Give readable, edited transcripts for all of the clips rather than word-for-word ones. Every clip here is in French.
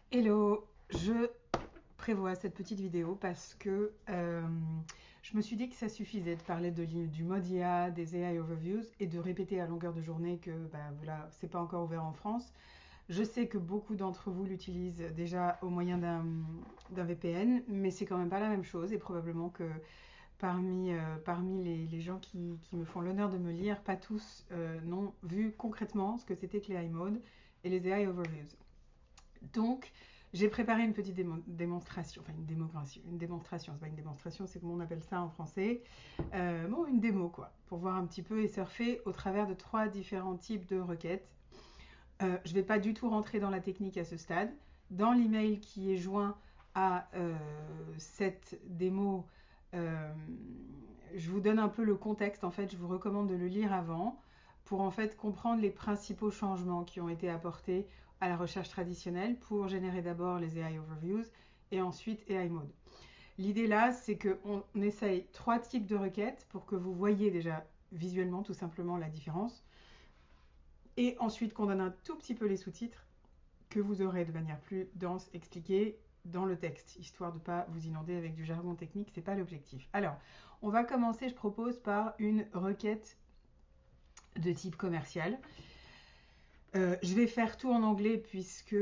Hello, je prévois cette petite vidéo parce que je me suis dit que ça suffisait de parler du mode IA, des AI Overviews et de répéter à longueur de journée que voilà, c'est pas encore ouvert en France. Je sais que beaucoup d'entre vous l'utilisent déjà au moyen d'un VPN, mais c'est quand même pas la même chose et probablement que parmi les gens qui me font l'honneur de me lire, pas tous n'ont vu concrètement ce que c'était que les AI Mode et les AI Overviews. Donc, j'ai préparé une petite démonstration, enfin une démonstration, c'est pas une démonstration, c'est comment on appelle ça en français. Bon, une démo quoi, pour voir un petit peu et surfer au travers de 3 différents types de requêtes. Je ne vais pas du tout rentrer dans la technique à ce stade. Dans l'email qui est joint à cette démo, euh, je vous donne un peu le contexte. En fait, je vous recommande de le lire avant pour en fait comprendre les principaux changements qui ont été apportés à la recherche traditionnelle pour générer d'abord les AI Overviews et ensuite AI Mode. L'idée là, c'est qu'on essaye 3 types de requêtes pour que vous voyez déjà visuellement tout simplement la différence et ensuite qu'on donne un tout petit peu les sous-titres que vous aurez de manière plus dense expliquée dans le texte, histoire de ne pas vous inonder avec du jargon technique, c'est pas l'objectif. Alors, on va commencer, je propose, par une requête de type commercial. Je vais faire tout en anglais puisque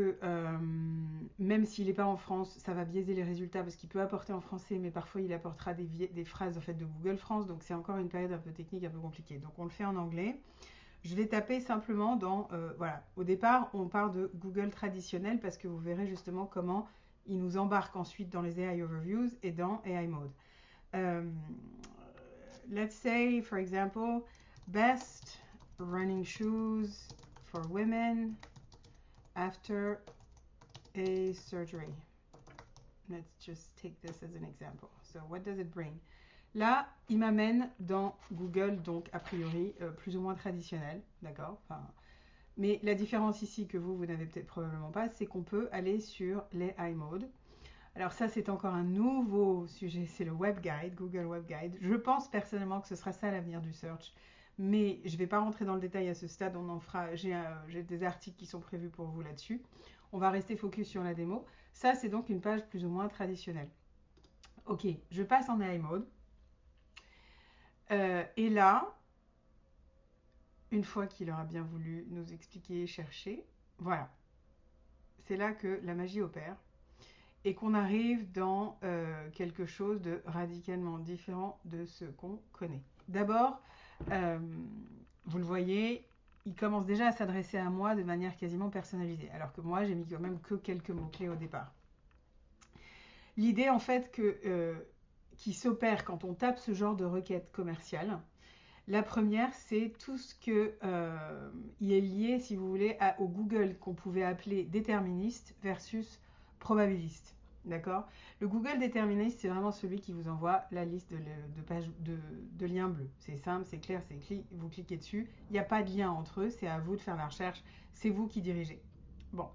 même s'il n'est pas en France, ça va biaiser les résultats parce qu'il peut apporter en français, mais parfois il apportera des phrases en fait de Google France, donc c'est encore une période un peu technique, un peu compliquée. Donc on le fait en anglais. Je vais taper simplement dans, voilà, au départ, on part de Google traditionnel parce que vous verrez justement comment il nous embarque ensuite dans les AI Overviews et dans AI Mode. Um, let's say, for example, best running shoes for women after a surgery. Let's just take this as an example. So, what does it bring? Là, il m'amène dans Google, donc a priori plus ou moins traditionnel, d'accord, enfin, mais la différence ici que vous n'avez peut-être probablement pas, c'est qu'on peut aller sur les iMode. Alors ça, c'est encore un nouveau sujet, c'est le Web Guide, Google Web Guide. Je pense personnellement que ce sera ça l'avenir du search, mais je ne vais pas rentrer dans le détail à ce stade, on en fera, j'ai des articles qui sont prévus pour vous là-dessus. On va rester focus sur la démo. Ça, c'est donc une page plus ou moins traditionnelle. Ok, je passe en iMode. Et là, une fois qu'il aura bien voulu nous expliquer, chercher, voilà, c'est là que la magie opère et qu'on arrive dans quelque chose de radicalement différent de ce qu'on connaît. D'abord, euh, vous le voyez, il commence déjà à s'adresser à moi de manière quasiment personnalisée, alors que moi, j'ai mis quand même que quelques mots-clés au départ. L'idée, en fait, qui s'opère quand on tape ce genre de requête commerciale, la première, c'est tout ce qui est lié, si vous voulez, au Google qu'on pouvait appeler déterministe versus probabiliste. D'accord. Le Google déterministe, c'est vraiment celui qui vous envoie la liste de liens bleus. C'est simple, c'est clair, vous cliquez dessus. Il n'y a pas de lien entre eux, c'est à vous de faire la recherche, c'est vous qui dirigez. Bon.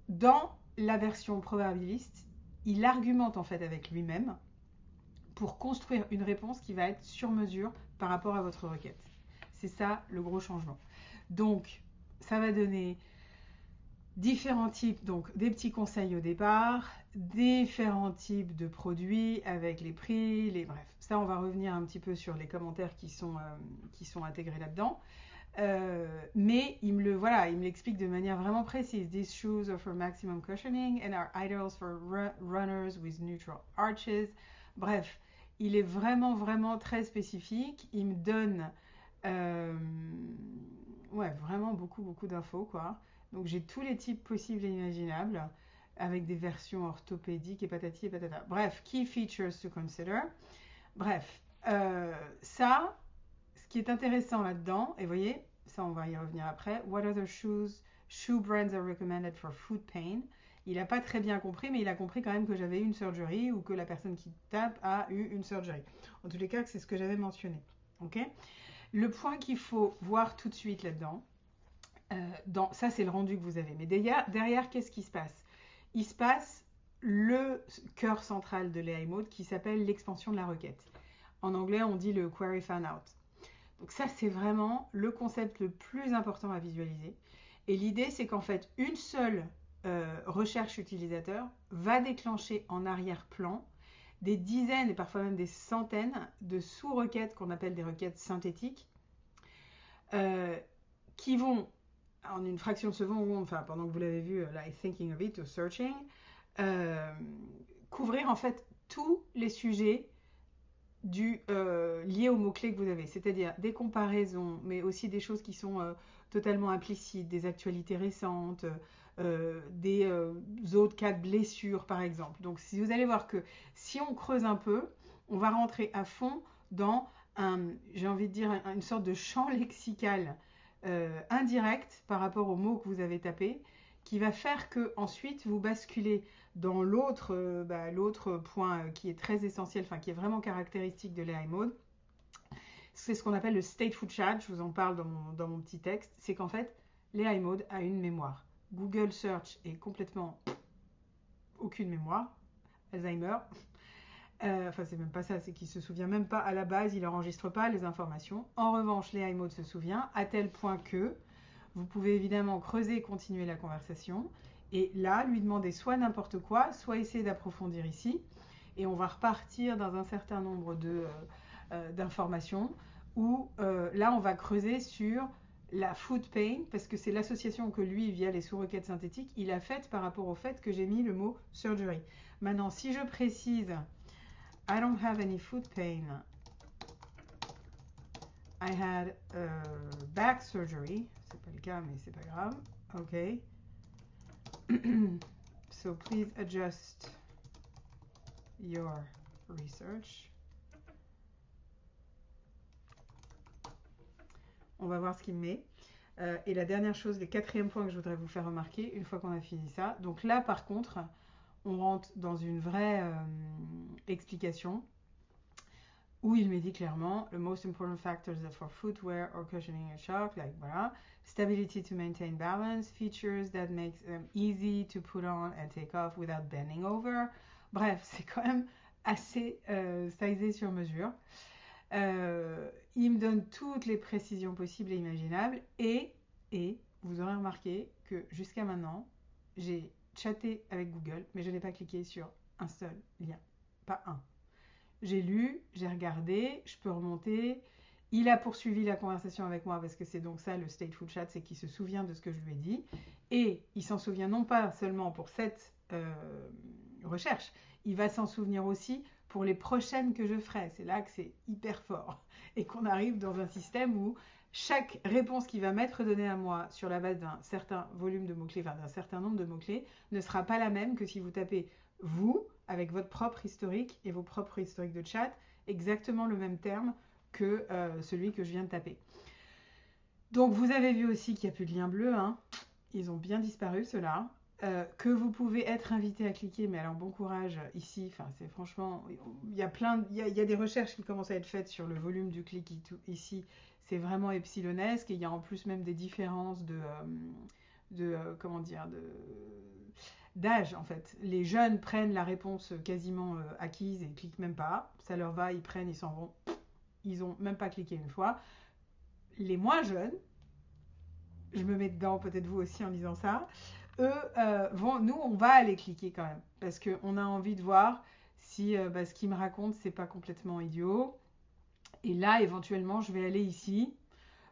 Dans la version probabiliste, il argumente en fait avec lui-même pour construire une réponse qui va être sur mesure par rapport à votre requête. C'est ça le gros changement. Donc, ça va donner différents types, donc des petits conseils au départ, différents types de produits avec les prix, bref. Ça, on va revenir un petit peu sur les commentaires qui sont intégrés là-dedans. Mais il me l'explique de manière vraiment précise. These shoes offer maximum cushioning and are ideal for runners with neutral arches. Bref, il est vraiment, vraiment très spécifique. Il me donne ouais, vraiment beaucoup, beaucoup d'infos, quoi. Donc j'ai tous les types possibles et imaginables avec des versions orthopédiques et patati et patata. Bref, key features to consider. Bref, ça, ce qui est intéressant là-dedans, et vous voyez, ça on va y revenir après. What other shoe brands are recommended for foot pain? Il n'a pas très bien compris, mais il a compris quand même que j'avais eu une surgery ou que la personne qui tape a eu une surgery. En tous les cas, c'est ce que j'avais mentionné. Ok. Le point qu'il faut voir tout de suite là-dedans, ça c'est le rendu que vous avez. Mais derrière qu'est-ce qui se passe? Il se passe le cœur central de l'AI Mode qui s'appelle l'expansion de la requête. En anglais, on dit le query fan out. Donc ça, c'est vraiment le concept le plus important à visualiser. Et l'idée, c'est qu'en fait, une seule recherche utilisateur va déclencher en arrière-plan des dizaines et parfois même des centaines de sous-requêtes qu'on appelle des requêtes synthétiques qui vont, en une fraction de seconde, enfin pendant que vous l'avez vu, like thinking of it or searching, couvrir en fait tous les sujets liés aux mots-clés que vous avez, c'est-à-dire des comparaisons, mais aussi des choses qui sont totalement implicites, des actualités récentes, des autres cas de blessures par exemple. Donc si vous allez voir que si on creuse un peu, on va rentrer à fond dans j'ai envie de dire, une sorte de champ lexical indirect par rapport aux mots que vous avez tapés, qui va faire que ensuite vous basculez dans l'autre point qui est très essentiel, enfin qui est vraiment caractéristique de l'AI Mode. C'est ce qu'on appelle le stateful chat, je vous en parle dans mon petit texte, c'est qu'en fait, l'AI Mode a une mémoire. Google Search est complètement aucune mémoire, Alzheimer. Enfin, c'est même pas ça, c'est qu'il se souvient même pas à la base, il n'enregistre pas les informations. En revanche, l'AI Mode se souvient à tel point que vous pouvez évidemment creuser et continuer la conversation. Et là, lui demander soit n'importe quoi, soit essayer d'approfondir ici. Et on va repartir dans un certain nombre d'informations où là, on va creuser sur la food pain, parce que c'est l'association que lui, via les sous-requêtes synthétiques, il a faite par rapport au fait que j'ai mis le mot surgery. Maintenant, si je précise I don't have any food pain, I had back surgery, c'est pas le cas, mais c'est pas grave, ok. So please adjust your research. On va voir ce qu'il met. Et la dernière chose, le quatrième point que je voudrais vous faire remarquer, une fois qu'on a fini ça. Donc là, par contre, on rentre dans une vraie explication où il me dit clairement the most important factors for footwear or cushioning a shock, like voilà, stability to maintain balance, features that makes them easy to put on and take off without bending over. Bref, c'est quand même assez sizé sur mesure. Il me donne toutes les précisions possibles et imaginables et vous aurez remarqué que jusqu'à maintenant, j'ai chatté avec Google, mais je n'ai pas cliqué sur un seul lien, pas un. J'ai lu, j'ai regardé, je peux remonter. Il a poursuivi la conversation avec moi parce que c'est donc ça le stateful chat, c'est qu'il se souvient de ce que je lui ai dit. Et il s'en souvient non pas seulement pour cette recherche, il va s'en souvenir aussi pour les prochaines que je ferai. C'est là que c'est hyper fort. Et qu'on arrive dans un système où chaque réponse qu'il va m'être donnée à moi sur la base d'un certain volume de mots-clés, enfin d'un certain nombre de mots-clés, ne sera pas la même que si vous tapez vous, avec votre propre historique et vos propres historiques de chat, exactement le même terme que celui que je viens de taper. Donc vous avez vu aussi qu'il n'y a plus de lien bleu, hein. Ils ont bien disparu ceux-là. Que vous pouvez être invité à cliquer, mais alors bon courage ici, enfin c'est franchement, il y a des recherches qui commencent à être faites sur le volume du clic ici, c'est vraiment epsilonesque et il y a en plus même des différences comment dire, d'âge en fait. Les jeunes prennent la réponse quasiment acquise et cliquent même pas, ça leur va, ils prennent, ils s'en vont, ils ont même pas cliqué une fois. Les moins jeunes, je me mets dedans, peut-être vous aussi en disant ça, eux nous on va aller cliquer quand même parce qu'on a envie de voir si ce qu'ils me racontent c'est pas complètement idiot. Et là éventuellement je vais aller ici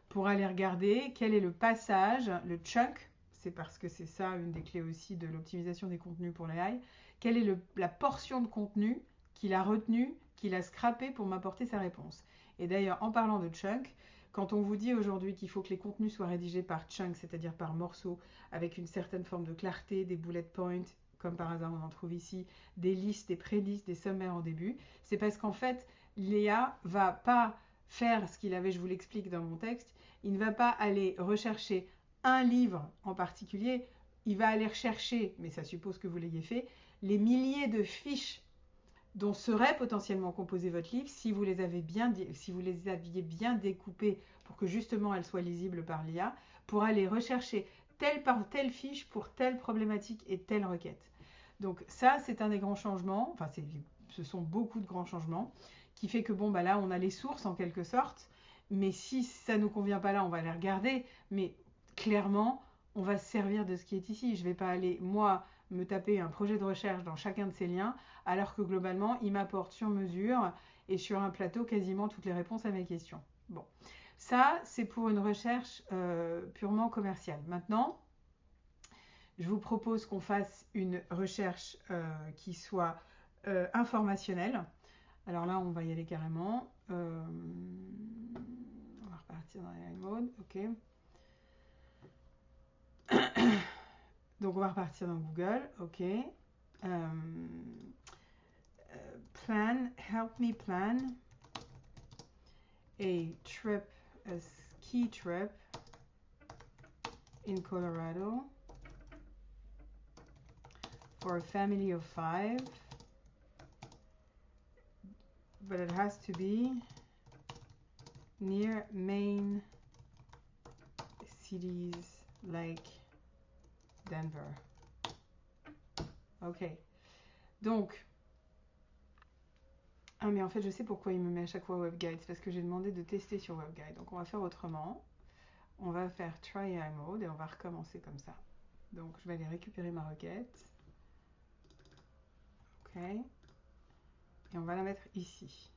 pour aller regarder quel est le passage, le chunk, c'est parce que c'est ça une des clés aussi de l'optimisation des contenus pour l'AI, quelle est la portion de contenu qu'il a retenu, qu'il a scrappé pour m'apporter sa réponse. Et d'ailleurs en parlant de chunk, quand on vous dit aujourd'hui qu'il faut que les contenus soient rédigés par chunk, c'est-à-dire par morceaux, avec une certaine forme de clarté, des bullet points, comme par hasard on en trouve ici, des listes, des pré-listes, des sommaires en début, c'est parce qu'en fait, l'IA va pas faire ce qu'il avait, je vous l'explique dans mon texte, il ne va pas aller rechercher un livre en particulier, il va aller rechercher, mais ça suppose que vous l'ayez fait, les milliers de fiches dont serait potentiellement composé votre livre si vous les aviez bien découpées pour que justement elles soient lisibles par l'IA, pour aller rechercher telle par telle fiche pour telle problématique et telle requête. Donc ça, c'est un des grands changements, enfin ce sont beaucoup de grands changements, qui fait que bon, bah là, on a les sources en quelque sorte, mais si ça ne nous convient pas là, on va les regarder, mais clairement, on va se servir de ce qui est ici. Je ne vais pas aller, moi, me taper un projet de recherche dans chacun de ces liens, alors que globalement, il m'apporte sur mesure et sur un plateau quasiment toutes les réponses à mes questions. Bon, ça, c'est pour une recherche purement commerciale. Maintenant, je vous propose qu'on fasse une recherche qui soit informationnelle. Alors là, on va y aller carrément. On va repartir dans AI mode. OK. Donc, on va repartir dans Google. OK. Plan, help me plan a ski trip in Colorado for a family of 5. But it has to be near main cities like Denver. Ok. Donc, ah mais en fait je sais pourquoi il me met à chaque fois WebGuide, c'est parce que j'ai demandé de tester sur WebGuide. Donc on va faire autrement. On va faire Try AI Mode et on va recommencer comme ça. Donc je vais aller récupérer ma requête. Ok. Et on va la mettre ici.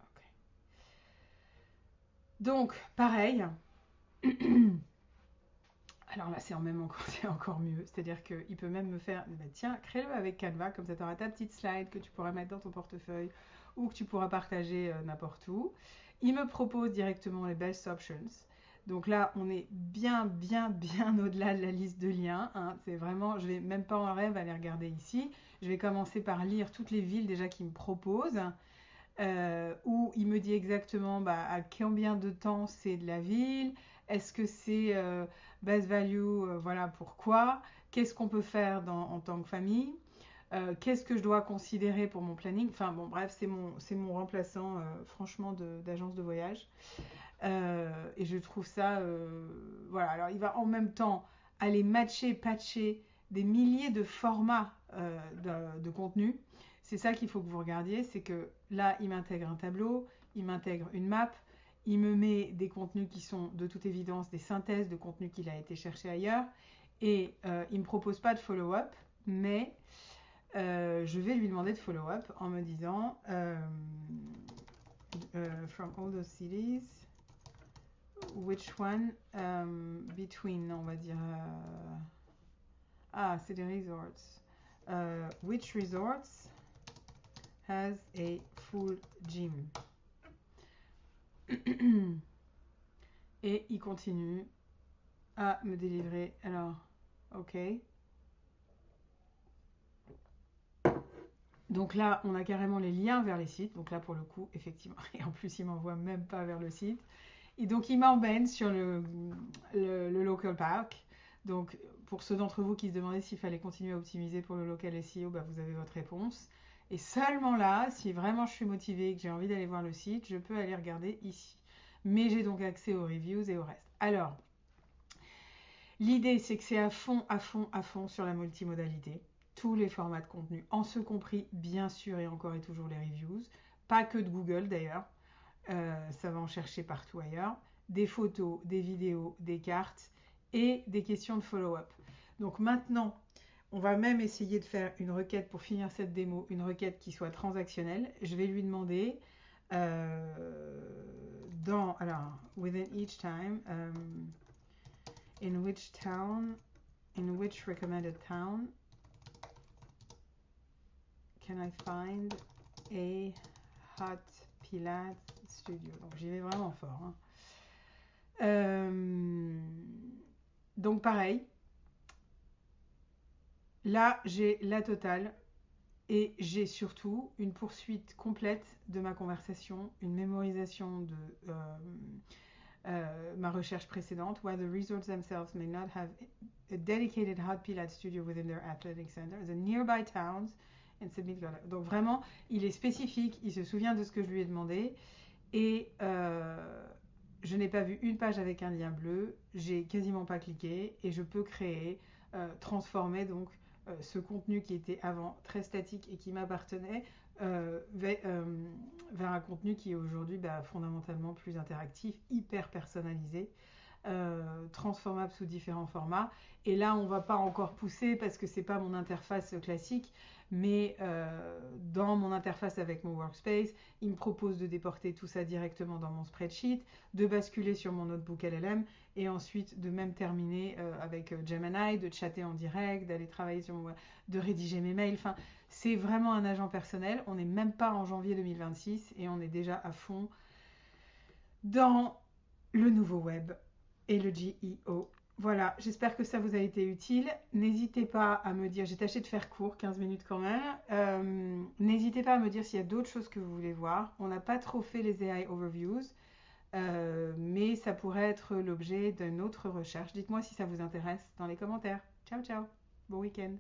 Ok. Donc, pareil. Alors là, c'est encore mieux. C'est-à-dire qu'il peut même me faire, bah, tiens, crée-le avec Canva, comme ça tu auras ta petite slide que tu pourras mettre dans ton portefeuille ou que tu pourras partager n'importe où. Il me propose directement les best options. Donc là, on est bien au-delà de la liste de liens. Hein. C'est vraiment, je vais même pas en rêve aller regarder ici. Je vais commencer par lire toutes les villes déjà qu'il me propose. Où il me dit exactement à combien de temps c'est de la ville, est-ce que c'est base value, voilà pourquoi, qu'est-ce qu'on peut faire en tant que famille, qu'est-ce que je dois considérer pour mon planning, enfin bon bref, c'est mon remplaçant franchement d'agence de voyage. Et je trouve ça, voilà, alors il va en même temps aller patcher des milliers de formats de contenu. C'est ça qu'il faut que vous regardiez, c'est que là, il m'intègre un tableau, il m'intègre une map, il me met des contenus qui sont de toute évidence des synthèses de contenus qu'il a été cherché ailleurs, et il ne me propose pas de follow-up, mais je vais lui demander de follow-up en me disant from all those cities, which one between, on va dire, c'est des resorts. Which resorts has a full gym. Et il continue à me délivrer. Alors, ok. Donc là, on a carrément les liens vers les sites. Donc là, pour le coup, effectivement. Et en plus, il m'envoie même pas vers le site. Et donc, il m'emmène sur le local park. Donc, pour ceux d'entre vous qui se demandaient s'il fallait continuer à optimiser pour le local SEO, vous avez votre réponse. Et seulement là, si vraiment je suis motivée et que j'ai envie d'aller voir le site, je peux aller regarder ici. Mais j'ai donc accès aux reviews et au reste. Alors, l'idée, c'est que c'est à fond sur la multimodalité. Tous les formats de contenu, en ce compris, bien sûr, et encore et toujours les reviews. Pas que de Google d'ailleurs. Ça va en chercher partout ailleurs. Des photos, des vidéos, des cartes et des questions de follow-up. Donc maintenant, on va même essayer de faire une requête pour finir cette démo, une requête qui soit transactionnelle. Je vais lui demander alors, within each time, in which recommended town can I find a hot Pilates studio. Donc j'y vais vraiment fort. Hein. Donc pareil, là j'ai la totale et j'ai surtout une poursuite complète de ma conversation, une mémorisation de ma recherche précédente. While the resorts themselves may not have a dedicated hot Pilates studio within their athletic center, the nearby towns and submit. Donc vraiment, il est spécifique, il se souvient de ce que je lui ai demandé et je n'ai pas vu une page avec un lien bleu, j'ai quasiment pas cliqué et je peux créer, transformer donc ce contenu qui était avant très statique et qui m'appartenait vers un contenu qui est aujourd'hui fondamentalement plus interactif, hyper personnalisé, transformable sous différents formats. Et là, on ne va pas encore pousser parce que c'est pas mon interface classique, mais dans mon interface avec mon workspace, il me propose de déporter tout ça directement dans mon spreadsheet, de basculer sur mon notebook LLM et ensuite de même terminer avec Gemini, de chatter en direct, d'aller travailler sur de rédiger mes mails. Enfin, c'est vraiment un agent personnel. On n'est même pas en janvier 2026 et on est déjà à fond dans le nouveau web et le GEO. Voilà, j'espère que ça vous a été utile. N'hésitez pas à me dire, j'ai tâché de faire court, 15 minutes quand même. N'hésitez pas à me dire s'il y a d'autres choses que vous voulez voir. On n'a pas trop fait les AI Overviews, mais ça pourrait être l'objet d'une autre recherche. Dites-moi si ça vous intéresse dans les commentaires. Ciao, ciao. Bon week-end.